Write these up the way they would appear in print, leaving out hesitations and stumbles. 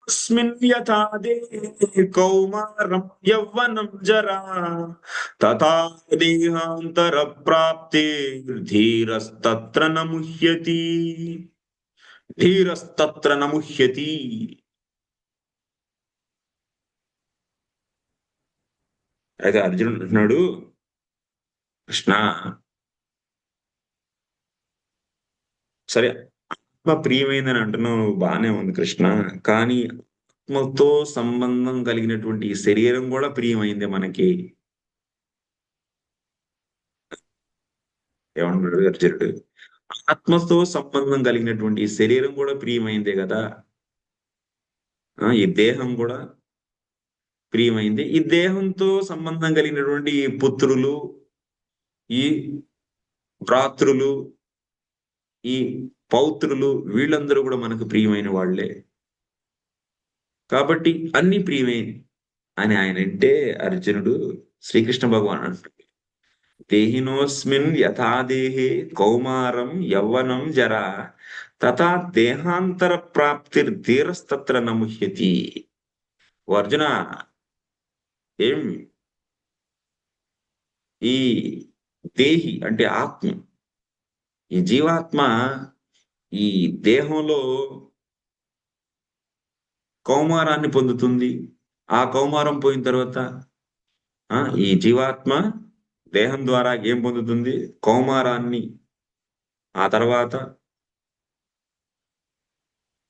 స్మిన్ యథా దేహే కౌమారం యవ్వనం జరా తథా దేహాంతర ప్రాప్తే ధీరస్తత్ర న ముహ్యతి. ధీరస్తత్ర న ముహ్యతి. అయితే అర్జునుడు అంటున్నాడు, కృష్ణ సరే ఆత్మ ప్రియమైందని అంటున్నావు, నువ్వు బానే ఉంది కృష్ణ. కానీ ఆత్మతో సంబంధం కలిగినటువంటి ఈ శరీరం కూడా ప్రియమైందే మనకి. ఏమంటున్నాడు అర్జునుడు? ఆత్మతో సంబంధం కలిగినటువంటి ఈ శరీరం కూడా ప్రియమైందే కదా. ఈ దేహం కూడా ప్రియమైంది. ఈ దేహంతో సంబంధం కలిగినటువంటి ఈ పుత్రులు, ఈ భ్రాతృలు, ఈ పౌత్రులు, వీళ్ళందరూ కూడా మనకు ప్రియమైన వాళ్ళే. కాబట్టి అన్ని ప్రియమే అని ఆయన అంటే, అర్జునుడు శ్రీకృష్ణ భగవాన్ అంటాడు, దేహినోస్మిన్ యథా దేహే కౌమారం యవ్వనం జరా తథా దేహాంతర ప్రాప్తిర్ధీరస్తత్ర న ముహ్యతి. ఓ అర్జున, ఏం ఈ దేహి అంటే ఆత్మ, ఈ జీవాత్మ ఈ దేహంలో కౌమారాన్ని పొందుతుంది. ఆ కౌమారం పోయిన తర్వాత ఈ జీవాత్మ దేహం ద్వారా ఏం పొందుతుంది? కౌమారాన్ని. ఆ తర్వాత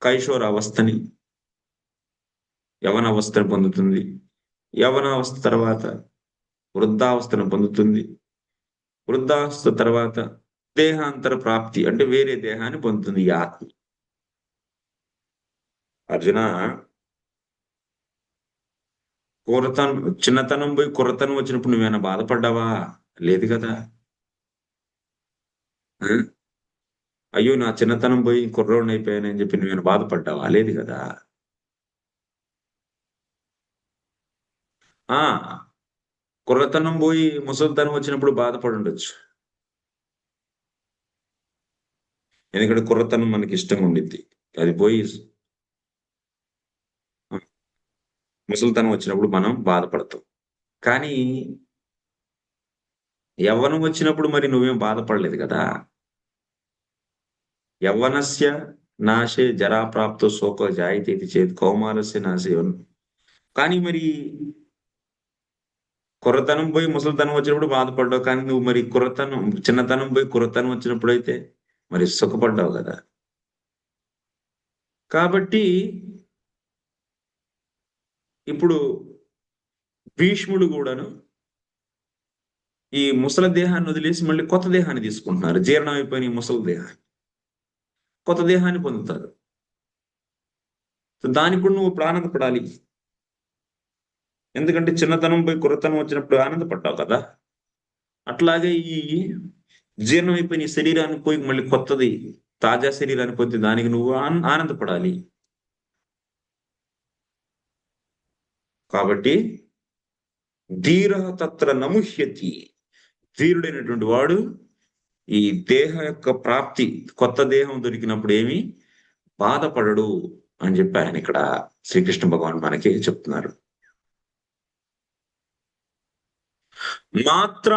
కైశోరావస్థని, యవనావస్థను పొందుతుంది. యవనావస్థ తర్వాత వృద్ధావస్థను పొందుతుంది. వృద్ధావస్థ తర్వాత దేహాంతర ప్రాప్తి అంటే వేరే దేహాన్ని పొందుతుంది ఈ ఆత్మ. అర్జున, చిన్నతనం పోయి కుర్రతనం వచ్చినప్పుడు నువ్వేమైనా బాధపడ్డావా? లేదు కదా. అయ్యో నా చిన్నతనం పోయి కుర్రోడిని అయిపోయానని చెప్పి నువ్వేమైనా బాధపడ్డావా? లేదు కదా. ఆ కుర్రతనం పోయి ముసలితనం వచ్చినప్పుడు బాధపడుండొచ్చు. ఎందుకంటే కుర్రతనం మనకి ఇష్టంగా ఉండిద్ది. అది పోయి ముసలితనం వచ్చినప్పుడు మనం బాధపడతాం. కానీ యవ్వనం వచ్చినప్పుడు మరి నువ్వేం బాధపడలేదు కదా. యవ్వనస్య నాశే జరాప్రాప్తో శోకో జాయతే ఇతి చేత్ కౌమారస్య నాశే. కానీ మరి కుర్రతనం పోయి ముసలితనం వచ్చినప్పుడు బాధపడ్డావు. కానీ నువ్వు మరి చిన్నతనం పోయి కుర్రతనం వచ్చినప్పుడైతే మరి సుఖపడ్డావు కదా. కాబట్టి ఇప్పుడు భీష్ముడు కూడాను ఈ ముసలి దేహాన్ని వదిలేసి మళ్ళీ కొత్త దేహాన్ని తీసుకుంటున్నారు. జీర్ణం అయిపోయిన ఈ ముసలి దేహాన్ని, కొత్త దేహాన్ని పొందుతారు. దానికి కూడా నువ్వు ఇప్పుడు ఆనందపడాలి. ఎందుకంటే చిన్నతనం పోయి కుర్రతనం వచ్చినప్పుడు ఆనందపడ్డావు కదా. అట్లాగే ఈ జీర్ణం అయిపోయిన ఈ శరీరాన్ని పోయి మళ్ళీ కొత్తది తాజా శరీరాన్ని పొంది దానికి నువ్వు ఆనందపడాలి. కాబట్టి ధీర తత్ర నముహ్యతి. ధీరుడైనటువంటి వాడు ఈ దేహ యొక్క ప్రాప్తి, కొత్త దేహం దొరికినప్పుడు ఏమి బాధపడడు అని చెప్పి ఆయన ఇక్కడ శ్రీకృష్ణ భగవాన్ మనకి చెప్తున్నారు. మాత్ర